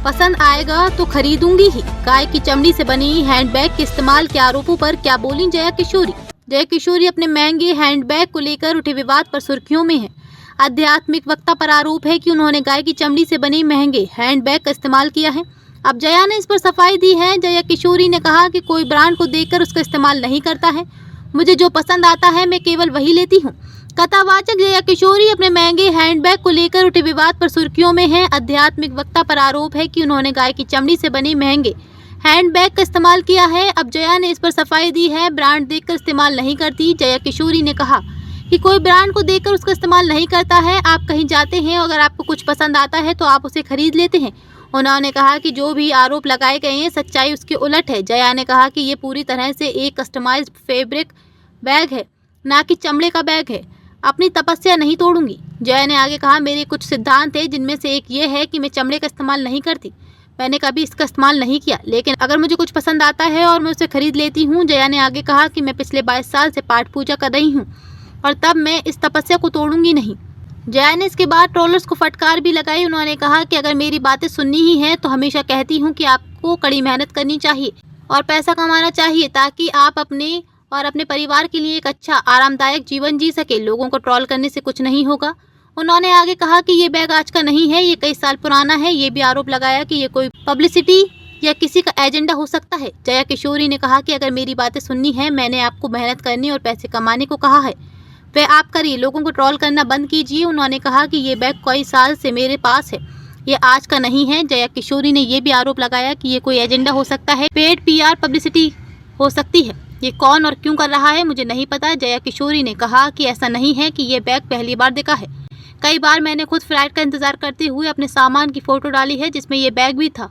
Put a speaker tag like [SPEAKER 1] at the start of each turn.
[SPEAKER 1] पसंद आएगा तो खरीदूंगी ही। गाय की चमड़ी से बनी हैंडबैग के इस्तेमाल के आरोपों पर क्या बोली जया किशोरी। जया किशोरी अपने महंगे हैंडबैग को लेकर उठे विवाद पर सुर्खियों में है। आध्यात्मिक वक्ता पर आरोप है कि उन्होंने गाय की चमड़ी से बने महंगे हैंडबैग का इस्तेमाल किया है। अब जया ने इस पर सफाई दी है। जया किशोरी ने कहा कि कोई ब्रांड को देखकर उसका इस्तेमाल नहीं करता है। मुझे जो पसंद आता है मैं केवल वही लेती हूँ। कथावाचक जया किशोरी अपने महंगे हैंडबैग को लेकर उठे विवाद पर सुर्खियों में है। आध्यात्मिक वक्ता पर आरोप है कि उन्होंने गाय की चमड़ी से बने महंगे हैंडबैग का इस्तेमाल किया है। अब जया ने इस पर सफाई दी है। ब्रांड देखकर इस्तेमाल नहीं करती। जया किशोरी ने कहा कि कोई ब्रांड को देखकर उसका इस्तेमाल नहीं करता है। आप कहीं जाते हैं, अगर आपको कुछ पसंद आता है तो आप उसे खरीद लेते हैं। उन्होंने कहा कि जो भी आरोप लगाए गए हैं सच्चाई उसके उलट है। जया ने कहा कि ये पूरी तरह से एक कस्टमाइज्ड फैब्रिक बैग है, ना कि चमड़े का बैग है। अपनी तपस्या नहीं तोड़ूंगी। जया ने आगे कहा, मेरे कुछ सिद्धांत हैं जिनमें से एक ये है कि मैं चमड़े का इस्तेमाल नहीं करती। मैंने कभी इसका इस्तेमाल नहीं किया, लेकिन अगर मुझे कुछ पसंद आता है और मैं उसे खरीद लेती हूँ। जया ने आगे कहा कि मैं पिछले 22 साल से पाठ पूजा कर रही हूँ और तब मैं इस तपस्या को तोड़ूंगी नहीं। जया ने इसके बाद ट्रोलर्स को फटकार भी लगाई। उन्होंने कहा कि अगर मेरी बातें सुननी ही है तो हमेशा कहती हूँ कि आपको कड़ी मेहनत करनी चाहिए और पैसा कमाना चाहिए ताकि आप अपने और अपने परिवार के लिए एक अच्छा आरामदायक जीवन जी सके। लोगों को ट्रोल करने से कुछ नहीं होगा। उन्होंने आगे कहा कि ये बैग आज का नहीं है, ये कई साल पुराना है। ये भी आरोप लगाया कि ये कोई पब्लिसिटी या किसी का एजेंडा हो सकता है। जया किशोरी ने कहा कि अगर मेरी बातें सुननी है, मैंने आपको मेहनत करने और पैसे कमाने को कहा है, वह आप करिए। लोगों को ट्रोल करना बंद कीजिए। उन्होंने कहा कि ये बैग कई साल से मेरे पास है, ये आज का नहीं है। जया किशोरी ने यह भी आरोप लगाया कि ये कोई एजेंडा हो सकता है, पेड PR पब्लिसिटी हो सकती है। ये कौन और क्यों कर रहा है मुझे नहीं पता। जया किशोरी ने कहा कि ऐसा नहीं है कि ये बैग पहली बार दिखा है। कई बार मैंने खुद फ्लाइट का इंतजार करते हुए अपने सामान की फोटो डाली है जिसमें ये बैग भी था।